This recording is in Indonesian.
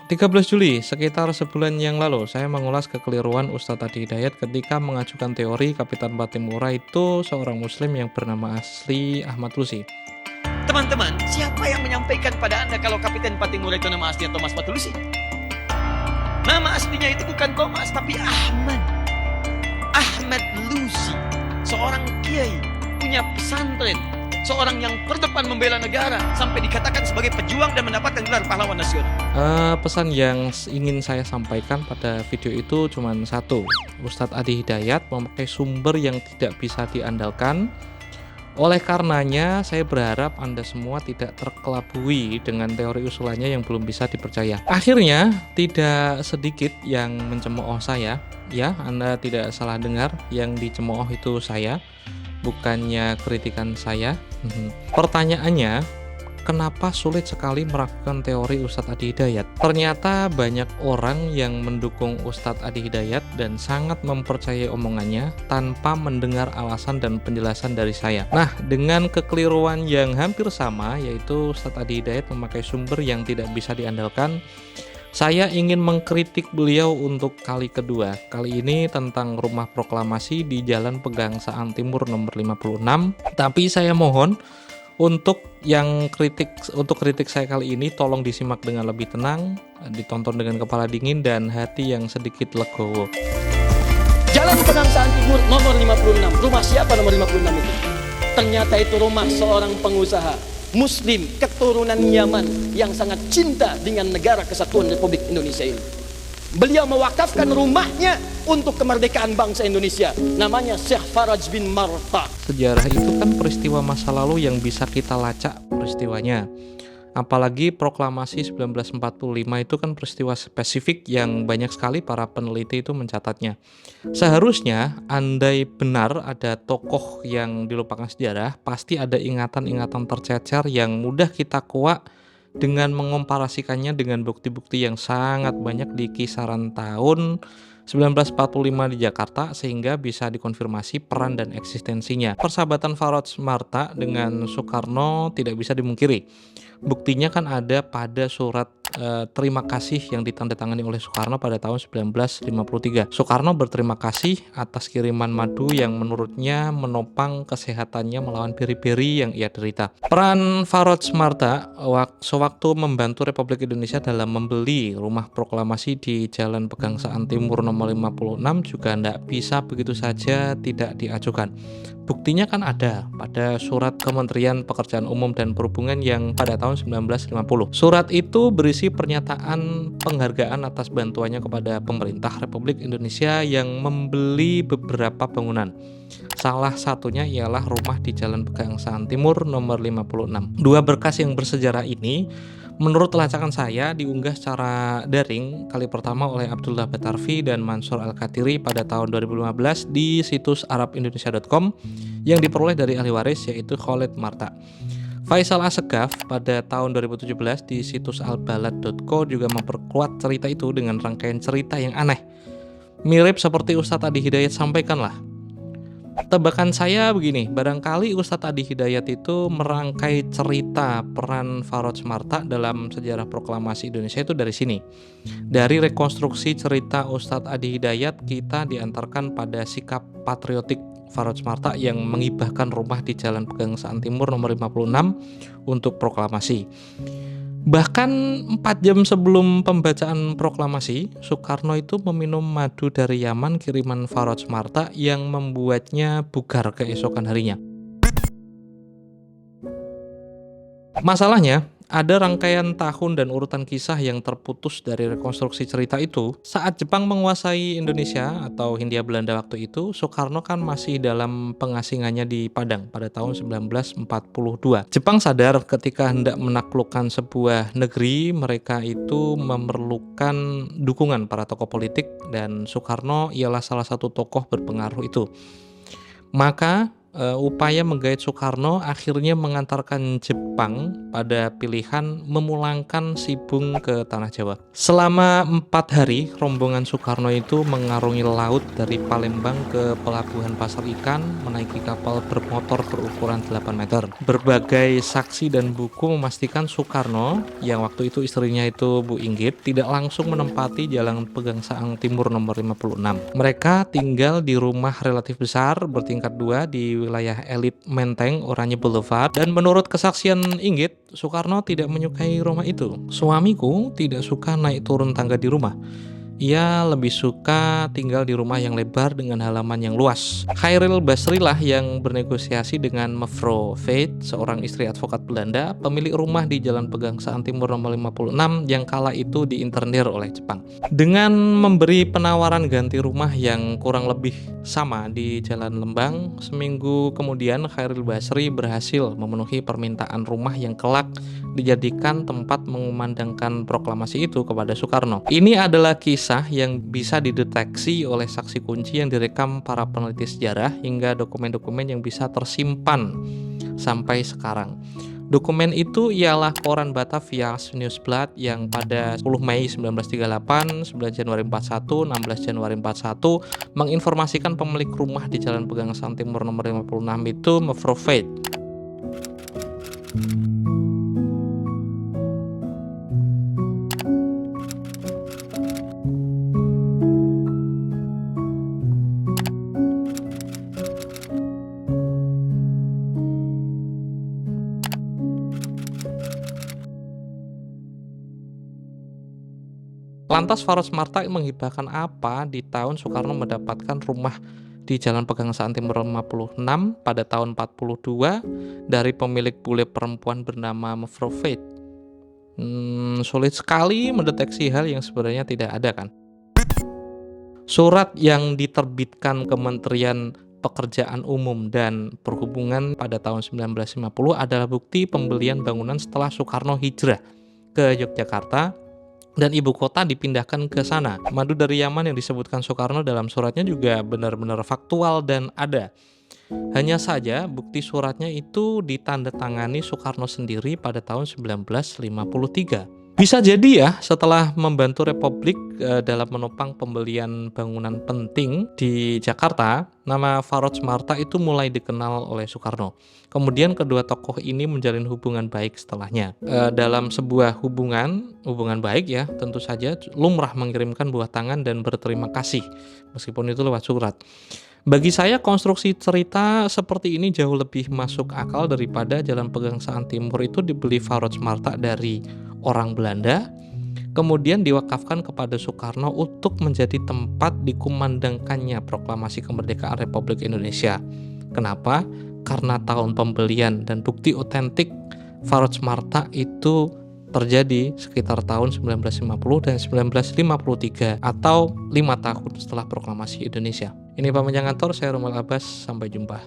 13 Juli, sekitar sebulan yang lalu, saya mengulas kekeliruan Ustadz Adi Hidayat ketika mengajukan teori Kapitan Patimura itu seorang muslim yang bernama asli Ahmad Lusi. Teman-teman, siapa yang menyampaikan pada Anda kalau Kapiten Patimura itu nama aslinya Thomas Patulusi? Nama aslinya itu bukan Thomas, tapi Ahmad. Ahmad Lusi, seorang kiai, punya pesantren, seorang yang terdepan membela negara, sampai dikatakan sebagai pejuang dan mendapatkan gelar pahlawan nasional. Pesan yang ingin saya sampaikan pada video itu cuma satu. Ustadz Adi Hidayat memakai sumber yang tidak bisa diandalkan. Oleh karenanya, saya berharap Anda semua tidak terkelabui dengan teori usulannya yang belum bisa dipercaya. Akhirnya, tidak sedikit yang mencemooh saya. Ya, Anda tidak salah dengar, yang dicemooh itu saya, bukannya kritikan saya. Pertanyaannya, kenapa sulit sekali meragukan teori Ustadz Adi Hidayat? Ternyata banyak orang yang mendukung Ustadz Adi Hidayat dan sangat mempercayai omongannya tanpa mendengar alasan dan penjelasan dari saya. Nah, dengan kekeliruan yang hampir sama, yaitu Ustadz Adi Hidayat memakai sumber yang tidak bisa diandalkan, saya ingin mengkritik beliau untuk kali kedua. Kali ini tentang rumah proklamasi di Jalan Pegangsaan Timur nomor 56. Tapi saya mohon untuk kritik saya kali ini tolong disimak dengan lebih tenang, ditonton dengan kepala dingin dan hati yang sedikit legowo. Jalan Pegangsaan Timur nomor 56. Rumah siapa nomor 56 itu? Ternyata itu rumah seorang pengusaha Muslim keturunan Yaman yang sangat cinta dengan negara kesatuan Republik Indonesia ini. Beliau mewakafkan rumahnya untuk kemerdekaan bangsa Indonesia. Namanya Syekh Faraj bin Marta. Sejarah itu kan peristiwa masa lalu yang bisa kita lacak peristiwanya. Apalagi proklamasi 1945 itu kan peristiwa spesifik yang banyak sekali para peneliti itu mencatatnya. Seharusnya andai benar ada tokoh yang dilupakan sejarah, pasti ada ingatan-ingatan tercecer yang mudah kita kuak dengan mengomparasikannya dengan bukti-bukti yang sangat banyak di kisaran tahun 1945 di Jakarta sehingga bisa dikonfirmasi peran dan eksistensinya. Persahabatan Faraj Marta dengan Soekarno tidak bisa dimungkiri. Buktinya kan ada pada surat terima kasih yang ditandatangani oleh Soekarno pada tahun 1953. Soekarno berterima kasih atas kiriman madu yang menurutnya menopang kesehatannya melawan beri-beri yang ia derita. Peran Faraj Marta sewaktu membantu Republik Indonesia dalam membeli rumah proklamasi di Jalan Pegangsaan Timur nomor 56 juga tidak bisa begitu saja tidak diajukan. Buktinya kan ada pada surat Kementerian Pekerjaan Umum dan Perhubungan yang pada tahun 1950. Surat itu berisi pernyataan penghargaan atas bantuannya kepada pemerintah Republik Indonesia yang membeli beberapa bangunan. Salah satunya ialah rumah di Jalan Pegangsaan Timur nomor 56. Dua berkas yang bersejarah ini menurut pelacakan saya diunggah secara daring kali pertama oleh Abdullah Batarfi dan Mansur Al-Katiri pada tahun 2015 di situs arabindonesia.com yang diperoleh dari ahli waris yaitu Khalid Marta. Faisal Assegaf pada tahun 2017 di situs albalad.co juga memperkuat cerita itu dengan rangkaian cerita yang aneh. Mirip seperti Ustadz Adi Hidayat sampaikanlah. Tebakan saya begini, barangkali Ustadz Adi Hidayat itu merangkai cerita peran Faraj Marta dalam sejarah proklamasi Indonesia itu dari sini. Dari rekonstruksi cerita Ustadz Adi Hidayat, kita diantarkan pada sikap patriotik Faraj Marta yang mengibahkan rumah di Jalan Pegangsaan Timur nomor 56 untuk proklamasi. Bahkan 4 jam sebelum pembacaan proklamasi, Soekarno itu meminum madu dari Yaman kiriman Faraj Marta yang membuatnya bugar keesokan harinya. Masalahnya, ada rangkaian tahun dan urutan kisah yang terputus dari rekonstruksi cerita itu. Saat Jepang menguasai Indonesia atau Hindia Belanda waktu itu, Soekarno kan masih dalam pengasingannya di Padang pada tahun 1942. Jepang sadar ketika hendak menaklukkan sebuah negeri, mereka itu memerlukan dukungan para tokoh politik dan Soekarno ialah salah satu tokoh berpengaruh itu. Maka upaya menggait Soekarno akhirnya mengantarkan Jepang pada pilihan memulangkan si Bung ke tanah Jawa. Selama 4 hari, rombongan Soekarno itu mengarungi laut dari Palembang ke Pelabuhan Pasar Ikan, menaiki kapal bermotor berukuran 8 meter. Berbagai saksi dan buku memastikan Soekarno, yang waktu itu istrinya itu Bu Inggit, tidak langsung menempati Jalan Pegangsaan Timur nomor 56. Mereka tinggal di rumah relatif besar bertingkat 2 di wilayah elit Menteng, Oranye Boulevard, dan menurut kesaksian Inggit, Soekarno tidak menyukai rumah itu. Suamiku tidak suka naik turun tangga di rumah. Ia lebih suka tinggal di rumah yang lebar dengan halaman yang luas. Khairil Basri lah yang bernegosiasi dengan Mevrouw Veith, seorang istri advokat Belanda, pemilik rumah di Jalan Pegangsaan Timur nomor 56 yang kala itu diinternir oleh Jepang. Dengan memberi penawaran ganti rumah yang kurang lebih sama di Jalan Lembang, seminggu kemudian Khairil Basri berhasil memenuhi permintaan rumah yang kelak dijadikan tempat mengumandangkan proklamasi itu kepada Soekarno. Ini adalah kisah yang bisa dideteksi oleh saksi kunci yang direkam para peneliti sejarah hingga dokumen-dokumen yang bisa tersimpan sampai sekarang. Dokumen itu ialah koran Batavia Nieuwsblad yang pada 10 Mei 1938, 9 Januari 41, 16 Januari 41 menginformasikan pemilik rumah di Jalan Pegangsaan Timur nomor 56 itu Mevrouw Veith. Lantas Faros Marta menghibahkan apa di tahun Soekarno mendapatkan rumah di Jalan Pegangsaan Timur 56 pada tahun 42 dari pemilik bule perempuan bernama Mevrouw Veith? Sulit sekali mendeteksi hal yang sebenarnya tidak ada, kan? Surat yang diterbitkan Kementerian Pekerjaan Umum dan Perhubungan pada tahun 1950 adalah bukti pembelian bangunan setelah Soekarno hijrah ke Yogyakarta dan ibu kota dipindahkan ke sana. Madu dari Yaman yang disebutkan Soekarno dalam suratnya juga benar-benar faktual dan ada. Hanya saja bukti suratnya itu ditandatangani Soekarno sendiri pada tahun 1953. Bisa jadi ya, setelah membantu Republik dalam menopang pembelian bangunan penting di Jakarta, nama Faros Marta itu mulai dikenal oleh Soekarno. Kemudian kedua tokoh ini menjalin hubungan baik setelahnya. Dalam sebuah hubungan baik ya, tentu saja lumrah mengirimkan buah tangan dan berterima kasih, meskipun itu lewat surat. Bagi saya konstruksi cerita seperti ini jauh lebih masuk akal daripada Jalan Pegangsaan Timur itu dibeli Faros Marta dari orang Belanda, kemudian diwakafkan kepada Soekarno untuk menjadi tempat dikumandangkannya proklamasi kemerdekaan Republik Indonesia. Kenapa? Karena tahun pembelian dan bukti otentik Faros Marta itu terjadi sekitar tahun 1950 dan 1953 atau 5 tahun setelah proklamasi Indonesia. Ini Pak Menjangantor, saya Romuald Abbas, sampai jumpa.